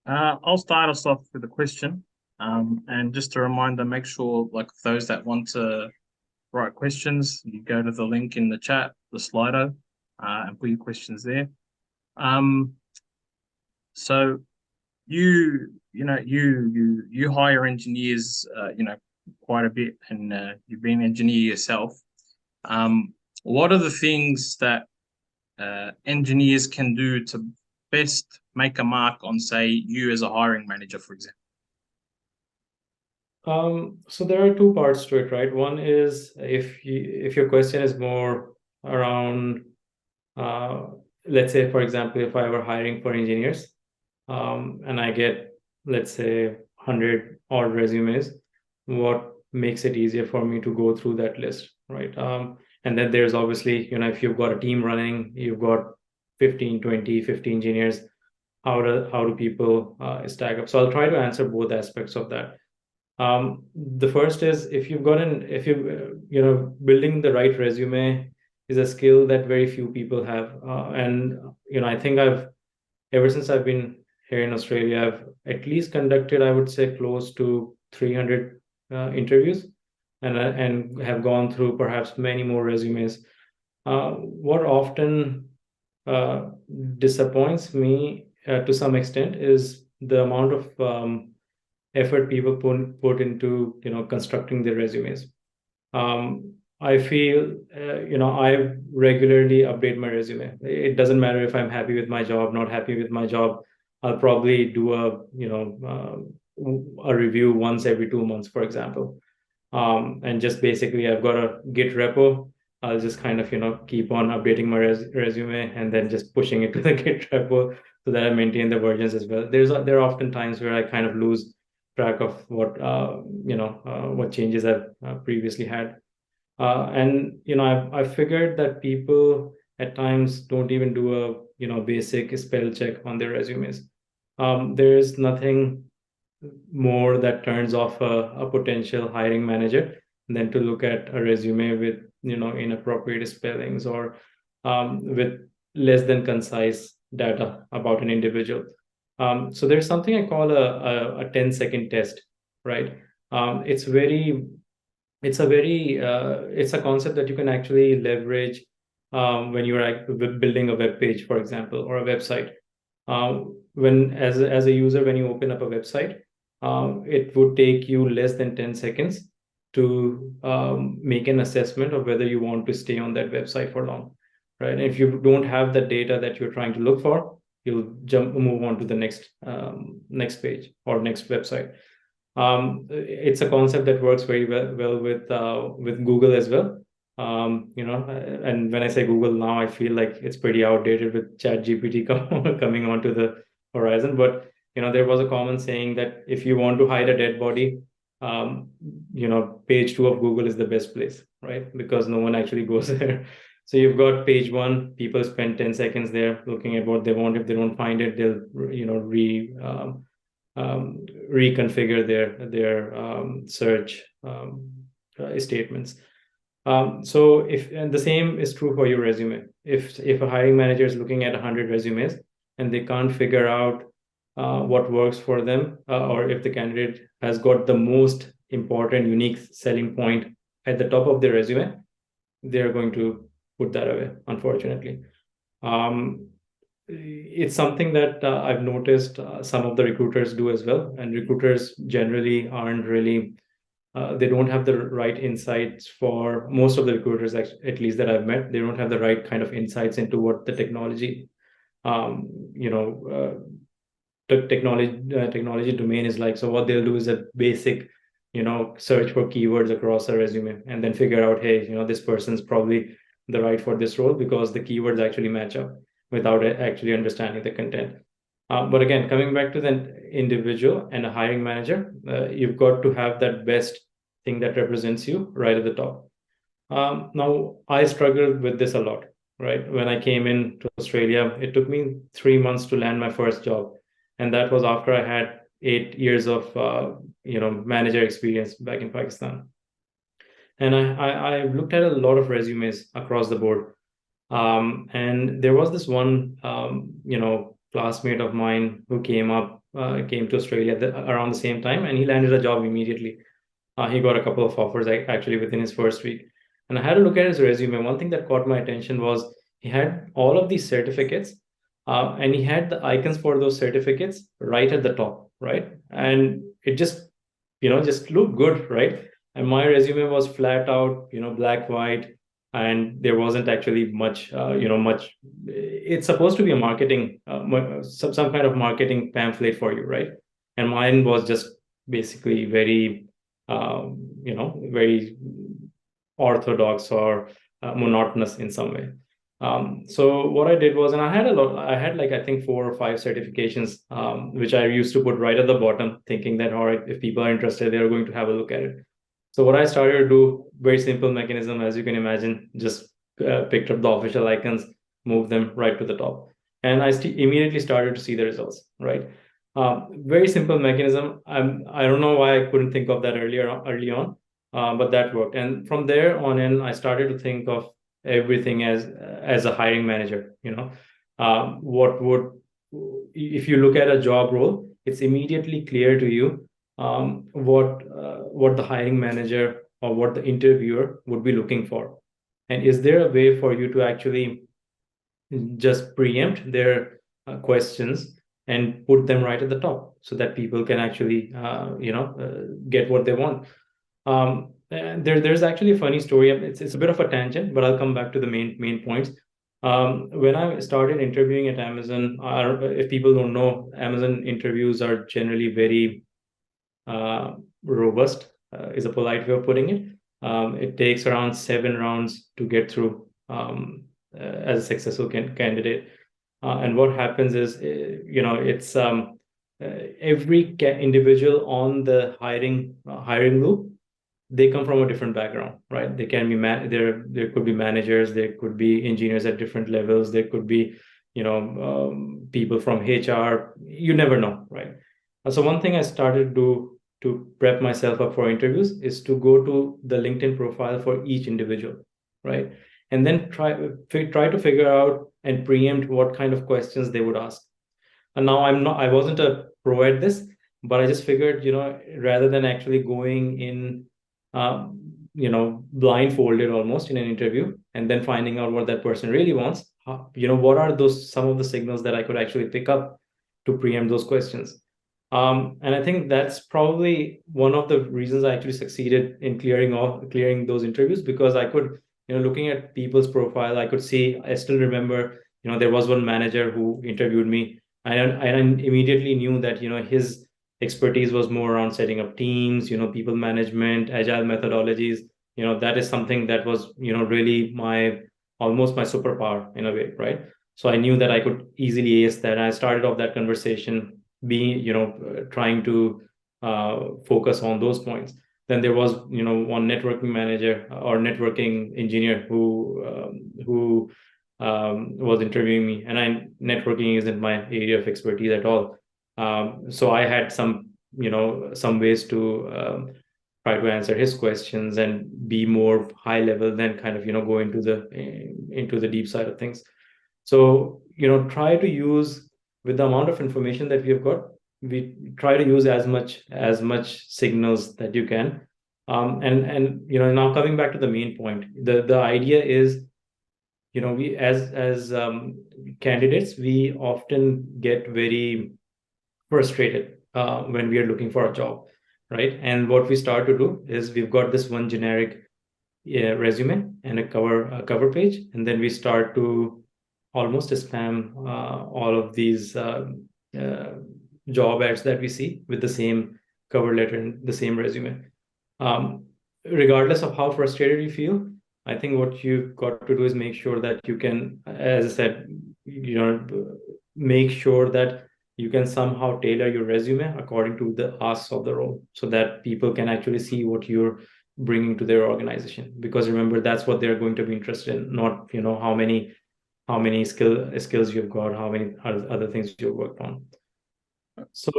I'll start us off with a question. And just a reminder, make sure, like those that want to write questions, you go to the link in the chat, the Slido, and put your questions there. Um, so you hire engineers, quite a bit, and you've been an engineer yourself. Um, what are the things that engineers can do to best make a mark on, say, you as a hiring manager, for example? So there are two parts to it, right? One is if your question is more around, uh, let's say, for example, if I were hiring for engineers, and I get, let's say, 100 odd resumes, what makes it easier for me to go through that list, right? And then there's obviously, if you've got a team running, you've got 15, 20, 50 engineers, how do people stack up? So I'll try to answer both aspects of that. The first is if building the right resume is a skill that very few people have. And I think ever since I've been here in Australia, I've at least conducted, I would say, close to 300 interviews, and have gone through perhaps many more resumes. What often uh, disappoints me to some extent is the amount of effort people put into constructing their resumes. I feel I regularly update my resume. It doesn't matter if I'm happy with my job, not happy with my job. I'll probably do a review once every 2 months, for example. And just basically, I've got a Git repo. I'll just kind of keep on updating my resume and then just pushing it to the Git repo so that I maintain the versions as well. There are often times where I kind of lose track of what changes I've previously had. And I've figured that people at times don't even do a basic spell check on their resumes. There is nothing more that turns off a potential hiring manager than to look at a resume with inappropriate spellings or with less than concise data about an individual. So there's something I call a 10-second test, right? It's very it's a concept that you can actually leverage when you're building a web page, for example, or a website. When as a user, when you open up a website, it would take you less than 10 seconds to make an assessment of whether you want to stay on that website for long, right? And if you don't have the data that you're trying to look for, you'll move on to the next page or next website. It's a concept that works very well with Google as well. And when I say Google now, I feel like it's pretty outdated with Chat GPT coming onto the horizon. But there was a common saying that if you want to hide a dead body, page two of Google is the best place, right? Because no one actually goes there. So you've got page one, people spend 10 seconds there looking at what they want. If they don't find it, they'll reconfigure their search statements. So if and the same is true for your resume. If a hiring manager is looking at 100 resumes and they can't figure out what works for them, or if the candidate has got the most important, unique selling point at the top of their resume, they're going to put that away, unfortunately. Um, it's something that I've noticed some of the recruiters do as well. And recruiters generally aren't really, they don't have the right insights for most of the recruiters, at least that I've met. They don't have the right kind of insights into what the technology, um, you know, technology domain is like. So what they'll do is a basic, search for keywords across a resume and then figure out, hey, this person's probably the right for this role because the keywords actually match up without actually understanding the content. But again, coming back to the individual and a hiring manager, you've got to have that best thing that represents you right at the top. Now, I struggled with this a lot, right? When I came in to Australia, it took me 3 months to land my first job. And that was after I had 8 years of, manager experience back in Pakistan. And I looked at a lot of resumes across the board. And there was this one, classmate of mine who came up came to Australia around the same time, and he landed a job immediately. He got a couple of offers actually within his first week. And I had a look at his resume. One thing that caught my attention was he had all of these certificates, and he had the icons for those certificates right at the top, right? And it just, just looked good, right? And my resume was flat out, black, white, and there wasn't actually much, much. It's supposed to be a marketing, some kind of marketing pamphlet for you, right? And mine was just basically very, very orthodox or monotonous in some way. So what I did was, and I had like, I think 4 or 5 certifications, which I used to put right at the bottom, thinking that, all right, if people are interested, they're going to have a look at it. So what I started to do, very simple mechanism, as you can imagine, just picked up the official icons, moved them right to the top. And I immediately started to see the results, right? Very simple mechanism. I don't know why I couldn't think of that early on, but that worked. And from there on in, I started to think of everything as a hiring manager. What would, if you look at a job role, it's immediately clear to you what the hiring manager or what the interviewer would be looking for, and is there a way for you to actually just preempt their questions and put them right at the top so that people can actually get what they want. And there's actually a funny story. It's a bit of a tangent, but I'll come back to the main points. When I started interviewing at Amazon, if people don't know, Amazon interviews are generally very robust, is a polite way of putting it. It takes around 7 rounds to get through as a successful candidate. And what happens is, it's every individual on the hiring loop, they come from a different background, right? They can be there could be managers, there could be engineers at different levels, there could be people from HR. You never know, right? So one thing I started to prep myself up for interviews is to go to the LinkedIn profile for each individual, right? And then try to figure out and preempt what kind of questions they would ask. And now I wasn't a pro at this, but I just figured, rather than actually going in, blindfolded almost in an interview and then finding out what that person really wants, what are some of the signals that I could actually pick up to preempt those questions. And I think that's probably one of the reasons I actually succeeded in clearing those interviews, because I could, looking at people's profile, I still remember, there was one manager who interviewed me, and I immediately knew that, his expertise was more around setting up teams, people management, agile methodologies. That is something that was, really almost my superpower in a way, right? So I knew that I could easily ace that. And I started off that conversation trying to focus on those points. Then there was, one networking manager or networking engineer who was interviewing me, and networking isn't my area of expertise at all. So I had some ways to try to answer his questions and be more high level than kind of go into the deep side of things. So try to use, with the amount of information that we've got, we try to use as much signals that you can. And now coming back to the main point, the idea is, we as candidates, we often get very frustrated when we are looking for a job, right? And what we start to do is, we've got this one generic resume and a cover page, and then we start to almost spam all of these job ads that we see with the same cover letter and the same resume. Regardless of how frustrated you feel, I think what you've got to do is make sure that you can, as I said, make sure that you can somehow tailor your resume according to the asks of the role, so that people can actually see what you're bringing to their organization. Because remember, that's what they're going to be interested in, not how many skills you've got, how many other things you've worked on. So